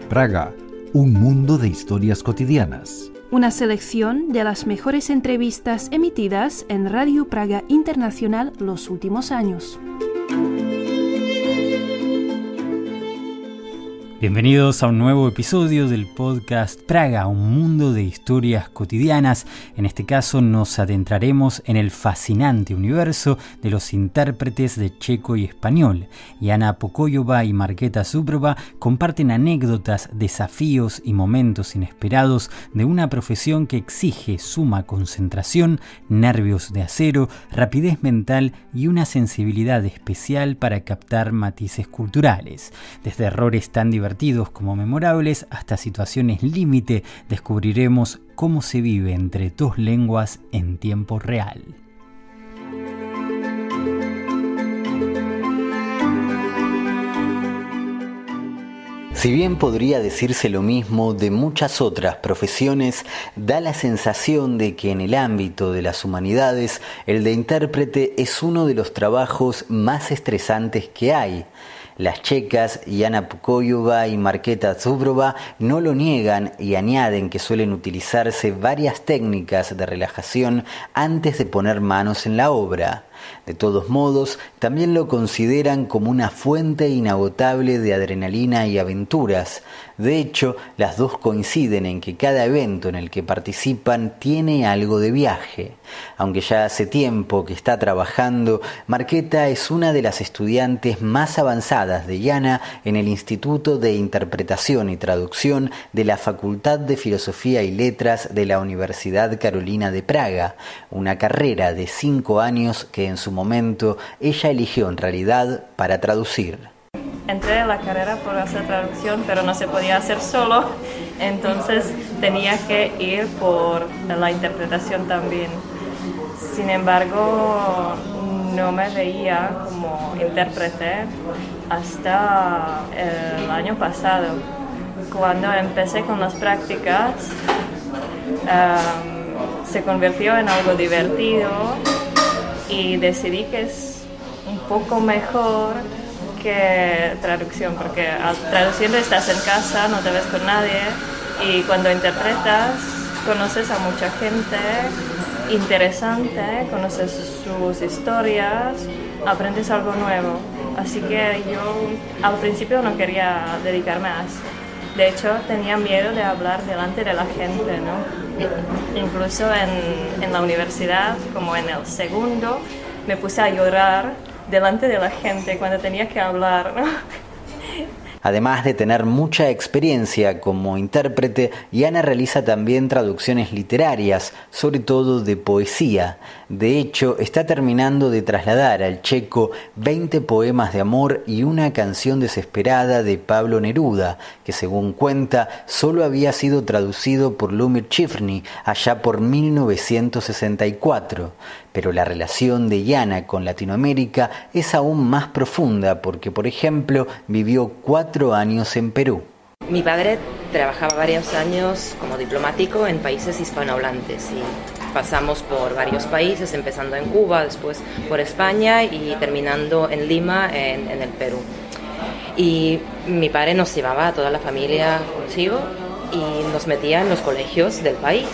Praga, un mundo de historias cotidianas. Una selección de las mejores entrevistas emitidas en Radio Praga Internacional los últimos años. Bienvenidos a un nuevo episodio del podcast Praga, un mundo de historias cotidianas. En este caso nos adentraremos en el fascinante universo de los intérpretes de checo y español. Jana Pokoyova y Markéta Zubrova comparten anécdotas, desafíos y momentos inesperados de una profesión que exige suma concentración, nervios de acero, rapidez mental y una sensibilidad especial para captar matices culturales. Desde errores tan divertidos como memorables hasta situaciones límite, descubriremos cómo se vive entre dos lenguas en tiempo real. Si bien podría decirse lo mismo de muchas otras profesiones, da la sensación de que en el ámbito de las humanidades, el de intérprete es uno de los trabajos más estresantes que hay. Las checas Jana Pokoyova y Markéta Zubrova no lo niegan y añaden que suelen utilizarse varias técnicas de relajación antes de poner manos en la obra. De todos modos, también lo consideran como una fuente inagotable de adrenalina y aventuras. De hecho, las dos coinciden en que cada evento en el que participan tiene algo de viaje. Aunque ya hace tiempo que está trabajando, Markéta es una de las estudiantes más avanzadas de Jana en el Instituto de Interpretación y Traducción de la Facultad de Filosofía y Letras de la Universidad Carolina de Praga, una carrera de 5 años que en su momento ella eligió en realidad para traducir. Entré a la carrera por hacer traducción, pero no se podía hacer solo, entonces tenía que ir por la interpretación también. Sin embargo, no me veía como intérprete hasta el año pasado, cuando empecé con las prácticas. Se convirtió en algo divertido y decidí que es un poco mejor que traducción, porque traduciendo estás en casa, no te ves con nadie, y cuando interpretas conoces a mucha gente interesante, conoces sus historias, aprendes algo nuevo. Así que yo al principio no quería dedicarme a eso. De hecho, tenía miedo de hablar delante de la gente, ¿no? Incluso en la universidad, como en el segundo, me puse a llorar delante de la gente cuando tenía que hablar, ¿no? Además de tener mucha experiencia como intérprete, Jana realiza también traducciones literarias, sobre todo de poesía. De hecho, está terminando de trasladar al checo 20 poemas de amor y una canción desesperada de Pablo Neruda, que según cuenta, solo había sido traducido por Lumir Chifny allá por 1964. Pero la relación de Jana con Latinoamérica es aún más profunda porque, por ejemplo, vivió 4 años en Perú. Mi padre trabajaba varios años como diplomático en países hispanohablantes y pasamos por varios países, empezando en Cuba, después por España y terminando en Lima, en el Perú. Y mi padre nos llevaba a toda la familia consigo y nos metía en los colegios del país.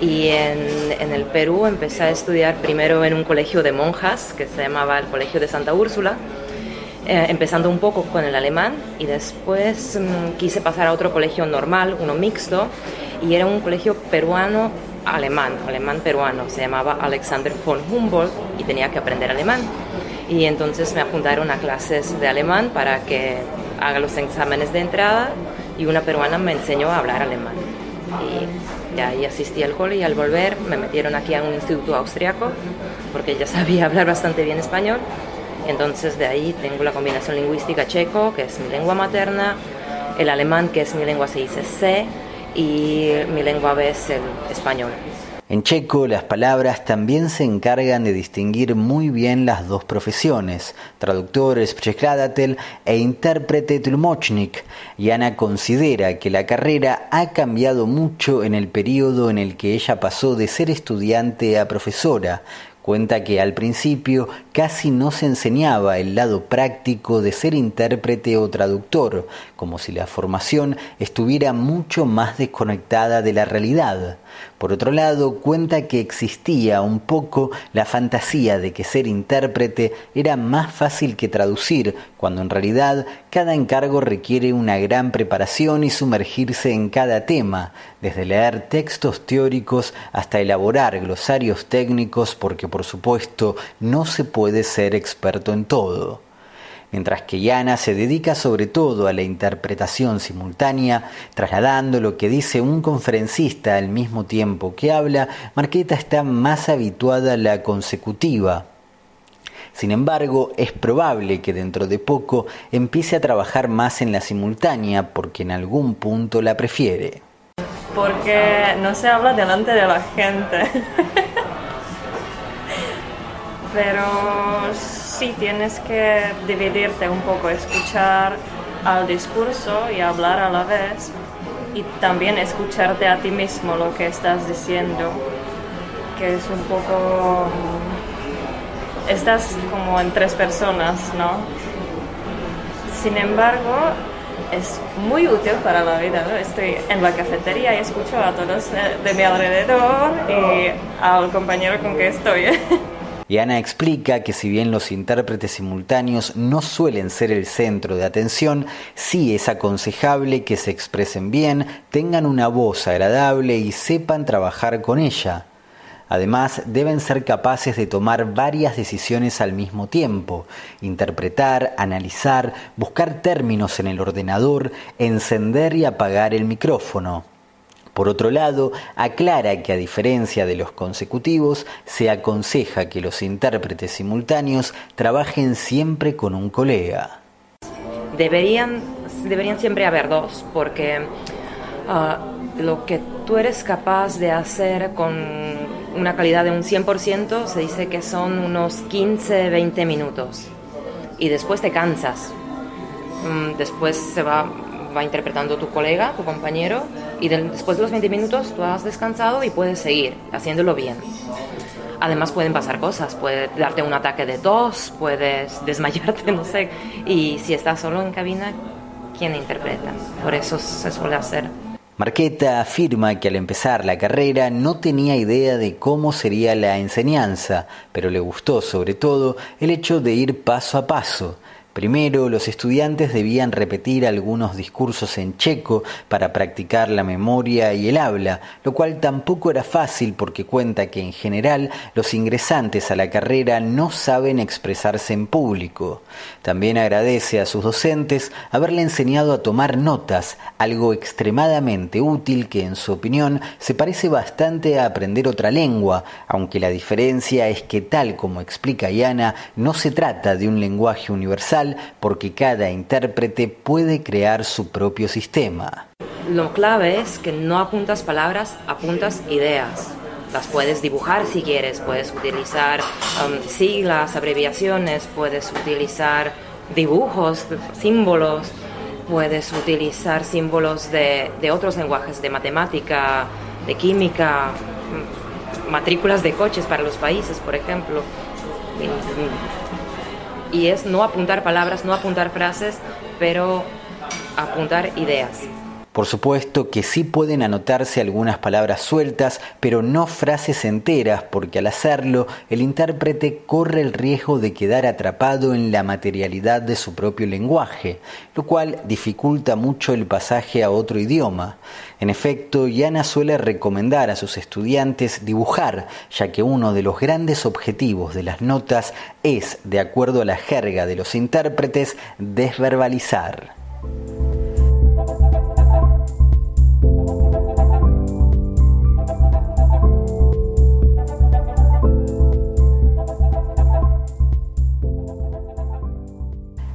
Y en el Perú empecé a estudiar primero en un colegio de monjas que se llamaba el Colegio de Santa Úrsula, empezando un poco con el alemán, y después quise pasar a otro colegio normal, uno mixto, y era un colegio alemán-peruano, se llamaba Alexander von Humboldt y tenía que aprender alemán. Y entonces me apuntaron a clases de alemán para que haga los exámenes de entrada y una peruana me enseñó a hablar alemán. Y de ahí asistí al cole y al volver me metieron aquí a un instituto austriaco porque ya sabía hablar bastante bien español. Entonces de ahí tengo la combinación lingüística checo, que es mi lengua materna, el alemán, que es mi lengua se dice C, y mi lengua B es el español. En checo, las palabras también se encargan de distinguir muy bien las dos profesiones, traductor překladatel e intérprete tlumočník. Jana considera que la carrera ha cambiado mucho en el periodo en el que ella pasó de ser estudiante a profesora, Cuenta que al principio casi no se enseñaba el lado práctico de ser intérprete o traductor, como si la formación estuviera mucho más desconectada de la realidad. Por otro lado, cuenta que existía un poco la fantasía de que ser intérprete era más fácil que traducir, cuando en realidad cada encargo requiere una gran preparación y sumergirse en cada tema, desde leer textos teóricos hasta elaborar glosarios técnicos, porque por supuesto no se puede ser experto en todo. Mientras que Jana se dedica sobre todo a la interpretación simultánea, trasladando lo que dice un conferencista al mismo tiempo que habla, Marketa está más habituada a la consecutiva. Sin embargo, es probable que dentro de poco empiece a trabajar más en la simultánea porque en algún punto la prefiere. Porque no se habla delante de la gente. Pero sí tienes que dividirte un poco, escuchar al discurso y hablar a la vez. Y también escucharte a ti mismo lo que estás diciendo, que es un poco... Estás como en tres personas, ¿no? Sin embargo, es muy útil para la vida, ¿no? Estoy en la cafetería y escucho a todos de mi alrededor y al compañero con que estoy. Jana explica que si bien los intérpretes simultáneos no suelen ser el centro de atención, sí es aconsejable que se expresen bien, tengan una voz agradable y sepan trabajar con ella. Además, deben ser capaces de tomar varias decisiones al mismo tiempo, interpretar, analizar, buscar términos en el ordenador, encender y apagar el micrófono. Por otro lado, aclara que a diferencia de los consecutivos, se aconseja que los intérpretes simultáneos trabajen siempre con un colega. Deberían siempre haber dos, porque lo que tú eres capaz de hacer con una calidad de un 100% se dice que son unos 15-20 minutos y después te cansas. Después se va interpretando tu colega, tu compañero, y después de los 20 minutos tú has descansado y puedes seguir haciéndolo bien. Además pueden pasar cosas, puede darte un ataque de tos, puedes desmayarte, no sé, y si estás solo en cabina, ¿quién interpreta? Por eso se suele hacer. Marketa afirma que al empezar la carrera no tenía idea de cómo sería la enseñanza, pero le gustó sobre todo el hecho de ir paso a paso. Primero, los estudiantes debían repetir algunos discursos en checo para practicar la memoria y el habla, lo cual tampoco era fácil porque cuenta que en general los ingresantes a la carrera no saben expresarse en público. También agradece a sus docentes haberle enseñado a tomar notas, algo extremadamente útil que en su opinión se parece bastante a aprender otra lengua, aunque la diferencia es que tal como explica Jana, no se trata de un lenguaje universal, porque cada intérprete puede crear su propio sistema. Lo clave es que no apuntas palabras, apuntas ideas. Las puedes dibujar si quieres, puedes utilizar siglas, abreviaciones, puedes utilizar dibujos, símbolos, puedes utilizar símbolos de otros lenguajes, de matemática, de química, matrículas de coches para los países, por ejemplo. Y es no apuntar palabras, no apuntar frases, pero apuntar ideas. Por supuesto que sí pueden anotarse algunas palabras sueltas, pero no frases enteras, porque al hacerlo, el intérprete corre el riesgo de quedar atrapado en la materialidad de su propio lenguaje, lo cual dificulta mucho el pasaje a otro idioma. En efecto, Jana suele recomendar a sus estudiantes dibujar, ya que uno de los grandes objetivos de las notas es, de acuerdo a la jerga de los intérpretes, desverbalizar.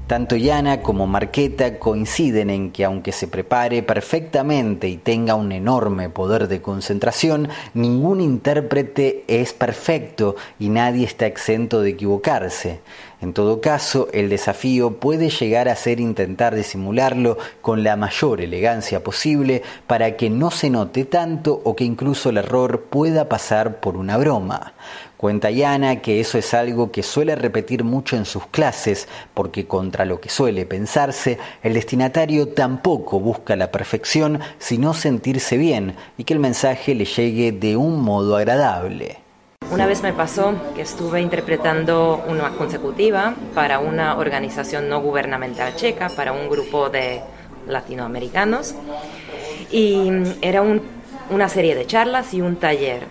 Tanto Jana como Marketa coinciden en que aunque se prepare perfectamente y tenga un enorme poder de concentración, ningún intérprete es perfecto y nadie está exento de equivocarse. En todo caso, el desafío puede llegar a ser intentar disimularlo con la mayor elegancia posible para que no se note tanto o que incluso el error pueda pasar por una broma. Cuenta Jana que eso es algo que suele repetir mucho en sus clases, porque contra lo que suele pensarse, el destinatario tampoco busca la perfección, sino sentirse bien y que el mensaje le llegue de un modo agradable. Una vez me pasó que estuve interpretando una consecutiva para una organización no gubernamental checa, para un grupo de latinoamericanos, y era una serie de charlas y un taller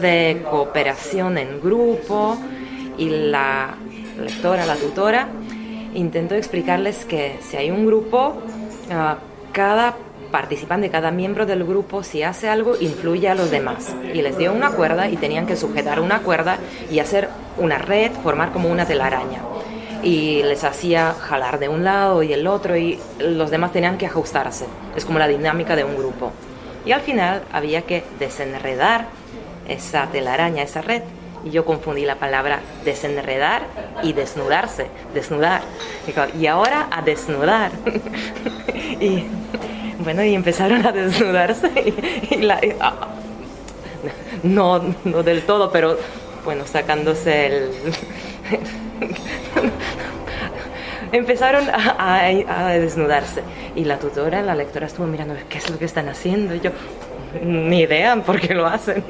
de cooperación en grupo, y la lectora, la tutora, intentó explicarles que si hay un grupo, cada participante, cada miembro del grupo, si hace algo, influye a los demás. Y les dio una cuerda y tenían que sujetar una cuerda y hacer una red, formar como una telaraña. Y les hacía jalar de un lado y el otro y los demás tenían que ajustarse. Es como la dinámica de un grupo. Y al final había que desenredar esa telaraña, esa red. Y yo confundí la palabra desenredar y desnudarse, desnudar. Y ahora a desnudar. Y bueno, y empezaron a desnudarse no del todo, pero bueno, sacándose empezaron a desnudarse. Y la tutora, la lectora estuvo mirando, ¿qué es lo que están haciendo? Y yo, ni idea por qué lo hacen.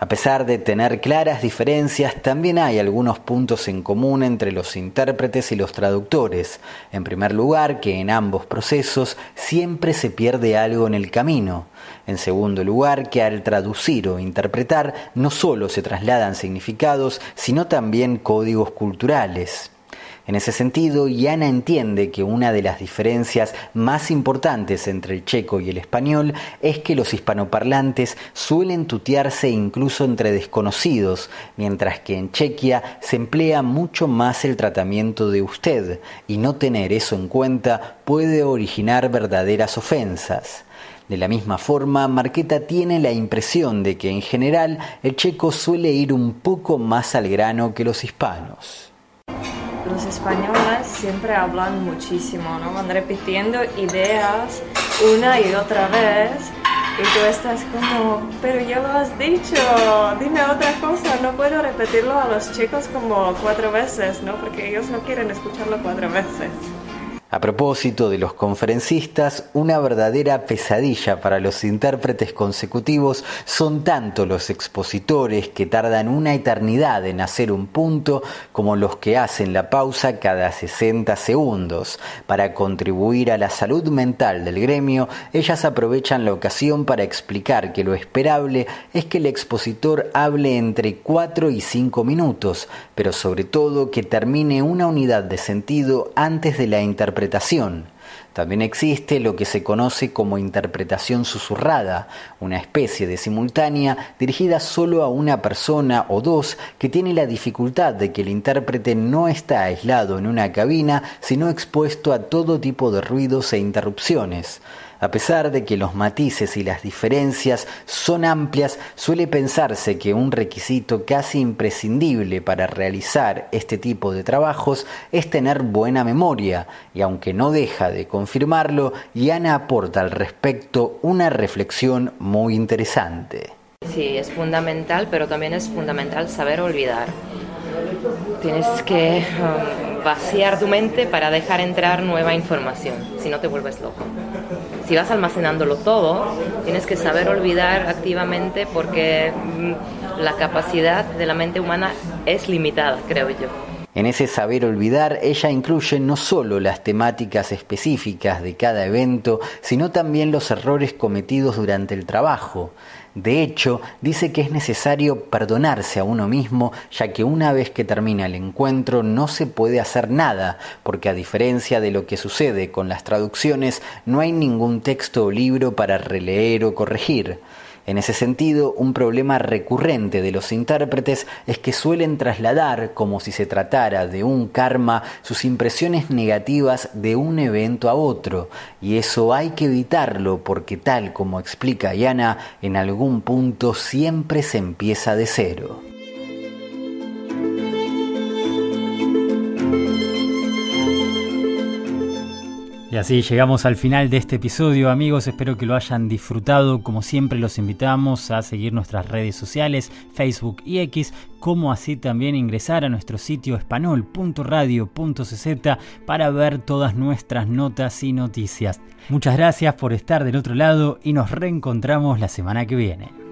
A pesar de tener claras diferencias, también hay algunos puntos en común entre los intérpretes y los traductores. En primer lugar, que en ambos procesos siempre se pierde algo en el camino. En segundo lugar, que al traducir o interpretar no solo se trasladan significados, sino también códigos culturales. En ese sentido, Jana entiende que una de las diferencias más importantes entre el checo y el español es que los hispanoparlantes suelen tutearse incluso entre desconocidos, mientras que en Chequia se emplea mucho más el tratamiento de usted, y no tener eso en cuenta puede originar verdaderas ofensas. De la misma forma, Marqueta tiene la impresión de que en general el checo suele ir un poco más al grano que los hispanos. Los españoles siempre hablan muchísimo, ¿no? Van repitiendo ideas una y otra vez y tú estás como, pero ya lo has dicho, dime otra cosa, no puedo repetirlo a los chicos como 4 veces, ¿no? Porque ellos no quieren escucharlo 4 veces. A propósito de los conferencistas, una verdadera pesadilla para los intérpretes consecutivos son tanto los expositores que tardan una eternidad en hacer un punto como los que hacen la pausa cada 60 segundos. Para contribuir a la salud mental del gremio, ellas aprovechan la ocasión para explicar que lo esperable es que el expositor hable entre 4 y 5 minutos, pero sobre todo que termine una unidad de sentido antes de la interpretación. También existe lo que se conoce como interpretación susurrada, una especie de simultánea dirigida solo a una persona o dos que tiene la dificultad de que el intérprete no está aislado en una cabina, sino expuesto a todo tipo de ruidos e interrupciones. A pesar de que los matices y las diferencias son amplias, suele pensarse que un requisito casi imprescindible para realizar este tipo de trabajos es tener buena memoria, y aunque no deja de confirmarlo, Jana aporta al respecto una reflexión muy interesante. Sí, es fundamental, pero también es fundamental saber olvidar. Tienes que vaciar tu mente para dejar entrar nueva información, si no te vuelves loco. Si vas almacenándolo todo, tienes que saber olvidar activamente porque la capacidad de la mente humana es limitada, creo yo. En ese saber olvidar, ella incluye no solo las temáticas específicas de cada evento, sino también los errores cometidos durante el trabajo. De hecho, dice que es necesario perdonarse a uno mismo, ya que una vez que termina el encuentro no se puede hacer nada, porque a diferencia de lo que sucede con las traducciones, no hay ningún texto o libro para releer o corregir. En ese sentido, un problema recurrente de los intérpretes es que suelen trasladar, como si se tratara de un karma, sus impresiones negativas de un evento a otro, y eso hay que evitarlo porque, tal como explica Jana, en algún punto siempre se empieza de cero. así llegamos al final de este episodio, amigos. Espero que lo hayan disfrutado. Como siempre, los invitamos a seguir nuestras redes sociales, Facebook y X, como así también ingresar a nuestro sitio espanol.radio.cz para ver todas nuestras notas y noticias. Muchas gracias por estar del otro lado y nos reencontramos la semana que viene.